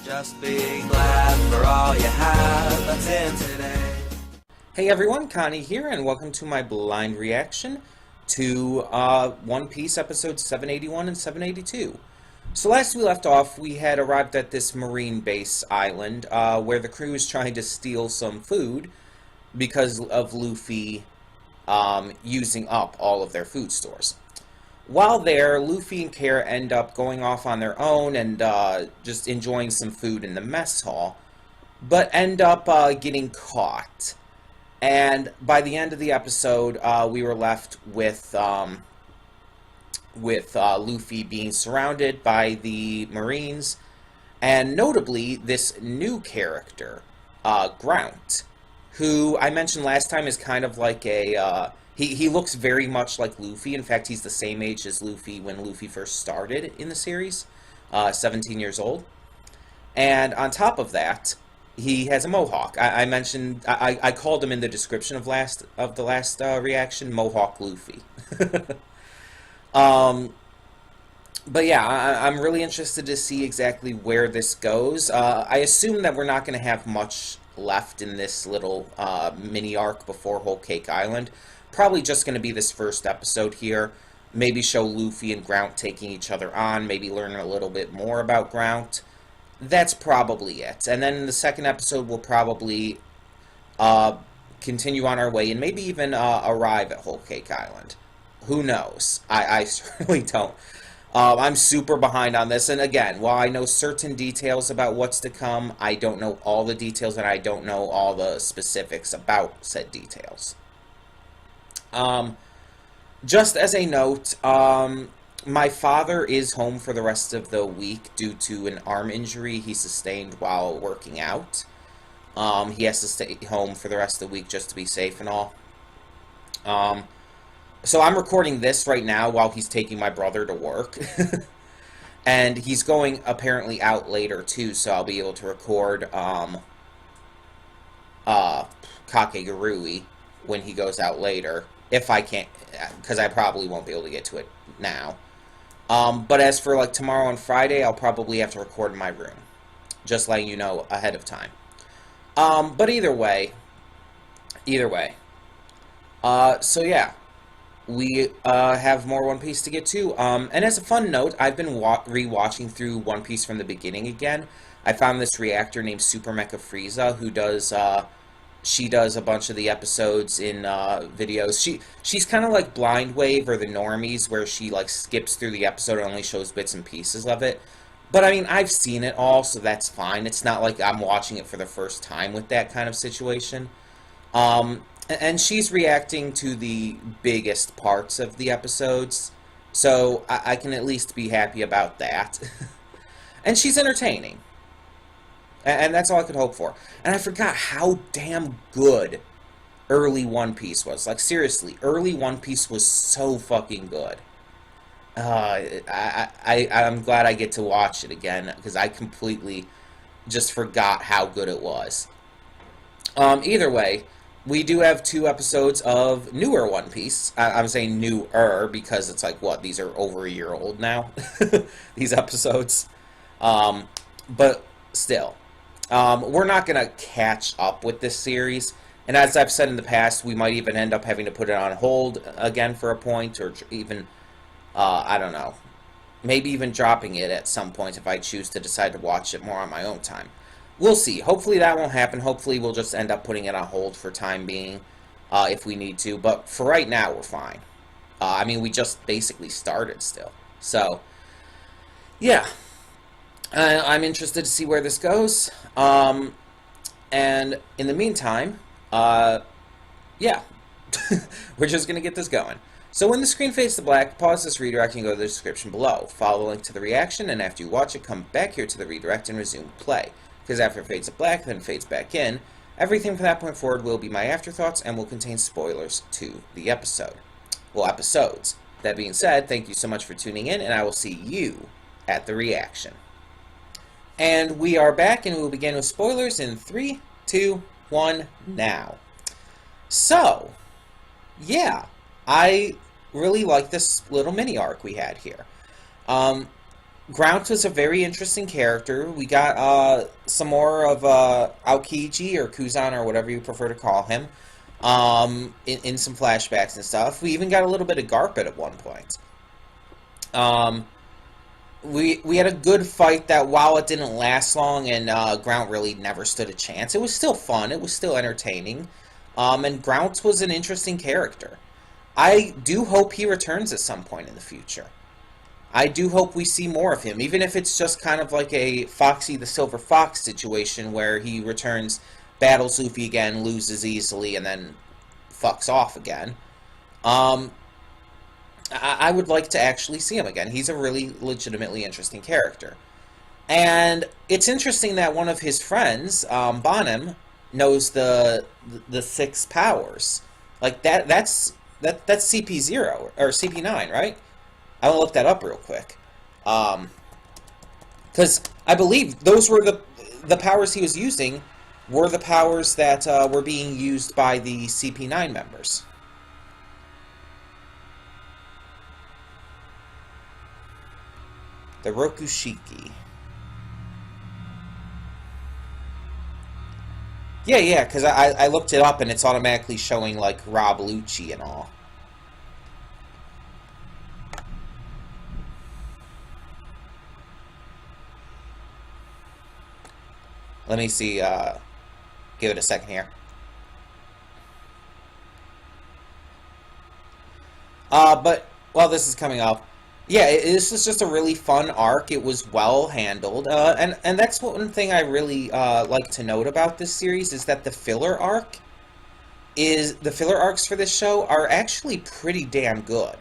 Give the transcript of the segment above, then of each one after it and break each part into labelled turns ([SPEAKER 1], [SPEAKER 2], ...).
[SPEAKER 1] Just be glad for all you have that's in today.
[SPEAKER 2] Hey everyone, Connie here, and welcome to my blind reaction to One Piece episodes 781 and 782. So last we left off, we had arrived at this marine base island where the crew is trying to steal some food because of Luffy using up all of their food stores. While there, Luffy and Kara end up going off on their own and just enjoying some food in the mess hall, but end up getting caught. And by the end of the episode, we were left with Luffy being surrounded by the Marines, and notably this new character, Grount, who I mentioned last time is kind of like a he looks very much like Luffy. In fact, he's the same age as Luffy when Luffy first started in the series, 17 years old. And on top of that, he has a mohawk. I mentioned, I called him in the description of the last reaction, Mohawk Luffy. But yeah, I'm really interested to see exactly where this goes. I assume that we're not going to have much left in this little mini arc before Whole Cake Island. Probably just going to be this first episode here. Maybe show Luffy and Grount taking each other on. Maybe learn a little bit more about Grount. That's probably it. And then in the second episode, we'll probably continue on our way and maybe even arrive at Whole Cake Island. Who knows? I certainly don't. I'm super behind on this. And again, while I know certain details about what's to come, I don't know all the details and I don't know all the specifics about said details. Just as a note, my father is home for the rest of the week due to an arm injury he sustained while working out. He has to stay home for the rest of the week just to be safe and all. So I'm recording this right now while he's taking my brother to work. And he's going apparently out later too, so I'll be able to record Kakegurui when he goes out later. If I can't, because I probably won't be able to get to it now. But as for like tomorrow and Friday, I'll probably have to record in my room. Just letting you know ahead of time. But either way. So yeah, we have more One Piece to get to. And as a fun note, I've been re-watching through One Piece from the beginning again. I found this reactor named Super Mecha Frieza who does... She does a bunch of the episodes in videos. She's kind of like Blind Wave or the Normies, where she like skips through the episode and only shows bits and pieces of it. But I mean, I've seen it all, so that's fine. It's not like I'm watching it for the first time with that kind of situation. And she's reacting to the biggest parts of the episodes, so I can at least be happy about that. And she's entertaining. And that's all I could hope for. And I forgot how damn good early One Piece was. Like, seriously, early One Piece was so fucking good. I'm glad I get to watch it again, because I completely just forgot how good it was. Either way, we do have 2 episodes of newer One Piece. I'm saying newer because it's like, what, these are over a year old now? These episodes. But still. We're not going to catch up with this series, and as I've said in the past, we might even end up having to put it on hold again for a point, or even, I don't know, maybe even dropping it at some point if I choose to decide to watch it more on my own time. We'll see. Hopefully that won't happen. Hopefully we'll just end up putting it on hold for time being, if we need to, but for right now, we're fine. I mean, we just basically started still, so, yeah. I'm interested to see where this goes, and in the meantime, yeah, we're just going to get this going. So when the screen fades to black, pause this redirect and go to the description below. Follow the link to the reaction, and after you watch it, come back here to the redirect and resume play. Because after it fades to black, then fades back in, everything from that point forward will be my afterthoughts and will contain spoilers to the episode. Well, episodes. That being said, thank you so much for tuning in, and I will see you at the reaction. And we are back, and we will begin with spoilers in 3, 2, 1, now. So, yeah, I really like this little mini arc we had here. Grounds was a very interesting character. We got some more of Aokiji or Kuzan or whatever you prefer to call him in some flashbacks and stuff. We even got a little bit of Garpet at one point. We had a good fight that while it didn't last long and Ground really never stood a chance, it was still fun. It was still entertaining. And Grounds was an interesting character. I do hope he returns at some point in the future. I do hope we see more of him, even if it's just kind of like a Foxy the Silver Fox situation where he returns, battles Luffy again, loses easily, and then fucks off again. I would like to actually see him again. He's a really legitimately interesting character. And it's interesting that one of his friends, Bonham, knows the 6 powers. Like, that's CP0, or CP9, right? I will look that up real quick. Because I believe those were the powers he was using were the powers that were being used by the CP9 members. The Rokushiki. Yeah, because I looked it up and it's automatically showing, like, Rob Lucci and all. Let me see, give it a second here. But while this is coming up, yeah, this was just a really fun arc. It was well handled, and that's one thing I really like to note about this series is that the filler arcs for this show are actually pretty damn good.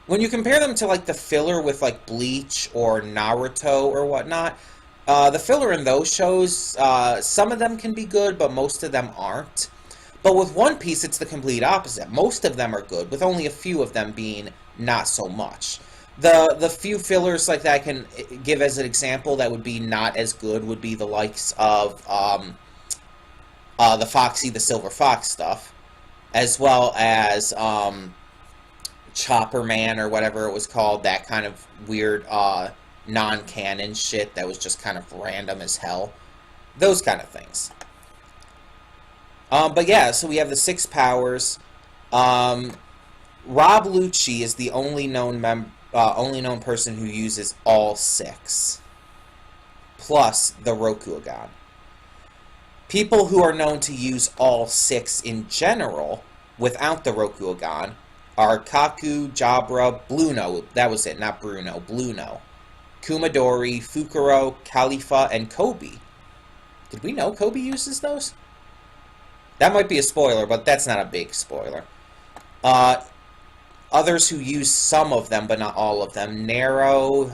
[SPEAKER 2] When you compare them to like the filler with like Bleach or Naruto or whatnot, the filler in those shows, some of them can be good, but most of them aren't. But with One Piece, it's the complete opposite. Most of them are good, with only a few of them being not so much. The few fillers like that I can give as an example that would be not as good would be the likes of the Foxy the Silver Fox stuff, as well as Chopper Man or whatever it was called, that kind of weird non-canon shit that was just kind of random as hell. Those kind of things. But yeah, so we have the 6 powers. Rob Lucci is the only known person who uses all 6, plus the Rokugan. People who are known to use all 6 in general, without the Rokugan, are Kaku, Jabra, Bluno, that was it, not Bruno, Bluno, Kumadori, Fukuro, Khalifa, and Kobe. Did we know Kobe uses those? That might be a spoiler, but that's not a big spoiler. Others who use some of them, but not all of them. Nero,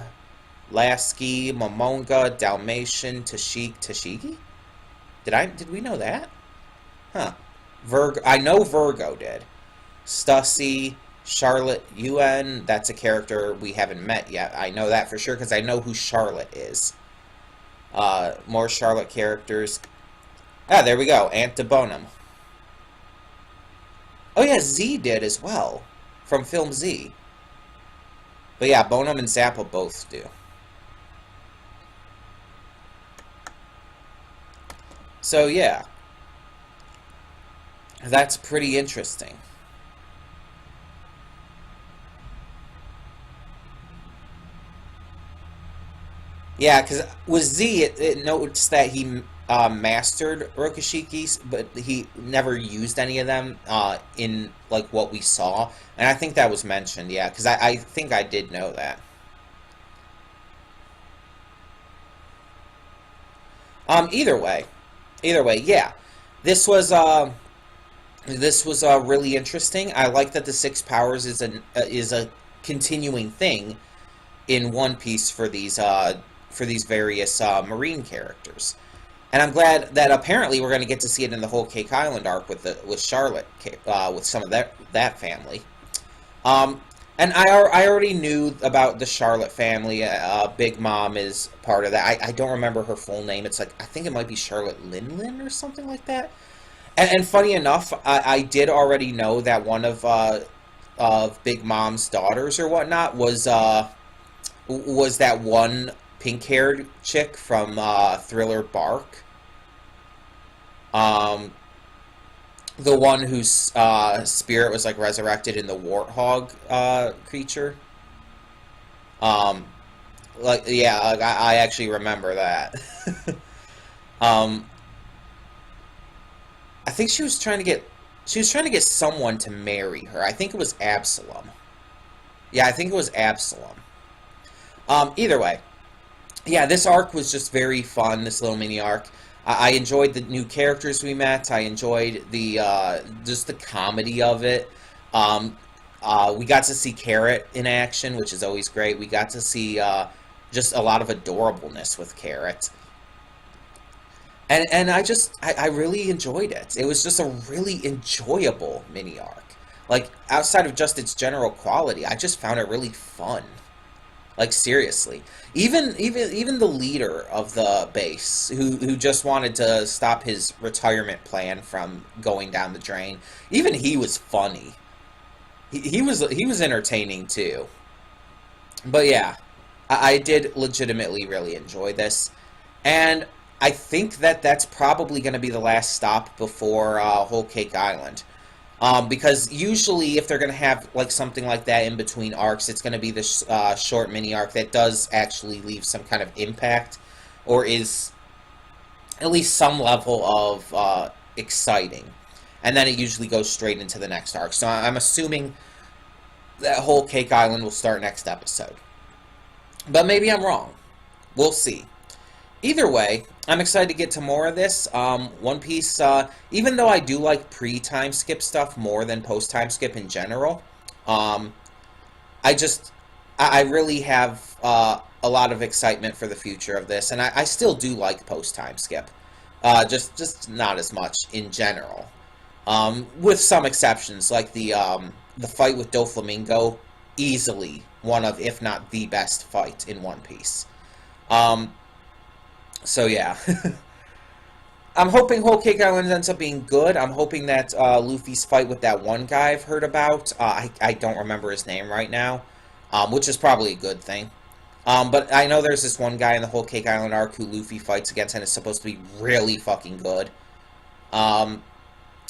[SPEAKER 2] Lasky, Momonga, Dalmatian, Tashigi? Did we know that? Huh. I know Virgo did. Stussy, Charlotte Yuen, that's a character we haven't met yet. I know that for sure because I know who Charlotte is. More Charlotte characters. Ah, there we go. Antibonum. Oh yeah, Z did as well. From Film Z. But yeah, Bonum and Zappa both do. So yeah. That's pretty interesting. Yeah, because with Z, it notes that he mastered Rokishikis, but he never used any of them in like what we saw, and I think that was mentioned. Yeah, because I think I did know that. Either way, yeah, this was really interesting. I like that the 6 powers is a continuing thing in One Piece for these various marine characters. And I'm glad that apparently we're going to get to see it in the whole Cake Island arc with Charlotte, with some of that family. And I already knew about the Charlotte family. Big Mom is part of that. I don't remember her full name. It's like, I think it might be Charlotte Lin or something like that. And funny enough, I did already know that one of Big Mom's daughters or whatnot was was that one pink-haired chick from Thriller Bark. The one whose spirit was like resurrected in the warthog creature. Like, yeah, like, I actually remember that. I think she was trying to get someone to marry her. I think it was Absalom. Yeah, I think it was Absalom. Either way, yeah, this arc was just very fun. This little mini arc. I enjoyed the new characters we met. I enjoyed the just the comedy of it. We got to see Carrot in action, which is always great. We got to see just a lot of adorableness with Carrot. And I really enjoyed it. It was just a really enjoyable mini arc. Like, outside of just its general quality, I just found it really fun. Like, seriously. Even the leader of the base, who just wanted to stop his retirement plan from going down the drain, even he was funny. He was entertaining too. But yeah, I did legitimately really enjoy this. And I think that that's probably going to be the last stop before Whole Cake Island. Because usually if they're going to have like something like that in between arcs, it's going to be this short mini arc that does actually leave some kind of impact, or is at least some level of exciting. And then it usually goes straight into the next arc. So I'm assuming that Whole Cake Island will start next episode. But maybe I'm wrong. We'll see. Either way, I'm excited to get to more of this. One Piece, even though I do like pre-time skip stuff more than post-time skip in general, I really have a lot of excitement for the future of this, and I still do like post-time skip. Just not as much in general. With some exceptions, like the fight with Doflamingo, easily one of, if not the best fight in One Piece. So yeah, I'm hoping Whole Cake Island ends up being good. I'm hoping that Luffy's fight with that one guy I've heard about, I don't remember his name right now, which is probably a good thing. But I know there's this one guy in the Whole Cake Island arc who Luffy fights against and is supposed to be really fucking good. I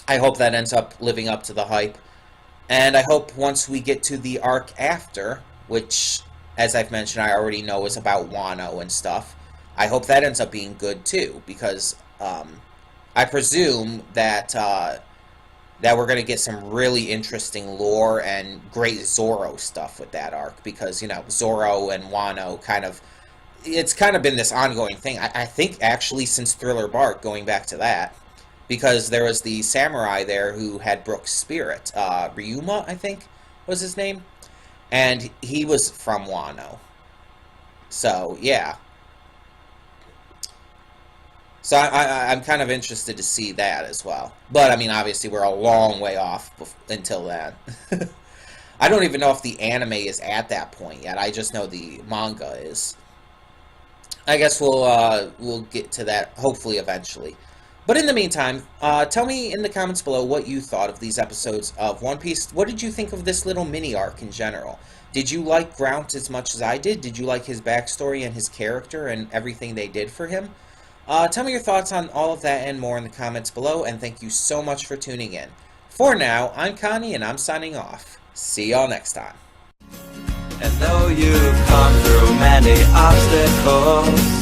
[SPEAKER 2] hope that ends up living up to the hype. And I hope once we get to the arc after, which, as I've mentioned, I already know is about Wano and stuff, I hope that ends up being good too, because I presume that that we're going to get some really interesting lore and great Zoro stuff with that arc, because, you know, Zoro and Wano it's kind of been this ongoing thing. I think actually since Thriller Bark, going back to that, because there was the samurai there who had Brook's spirit, Ryuma, I think was his name, and he was from Wano. So yeah. So I'm kind of interested to see that as well. But, I mean, obviously we're a long way off until then. I don't even know if the anime is at that point yet. I just know the manga is. I guess we'll get to that, hopefully, eventually. But in the meantime, tell me in the comments below what you thought of these episodes of One Piece. What did you think of this little mini-arc in general? Did you like Grount as much as I did? Did you like his backstory and his character and everything they did for him? Tell me your thoughts on all of that and more in the comments below, and thank you so much for tuning in. For now, I'm Connie, and I'm signing off. See y'all next time.
[SPEAKER 1] And though you've come through many obstacles,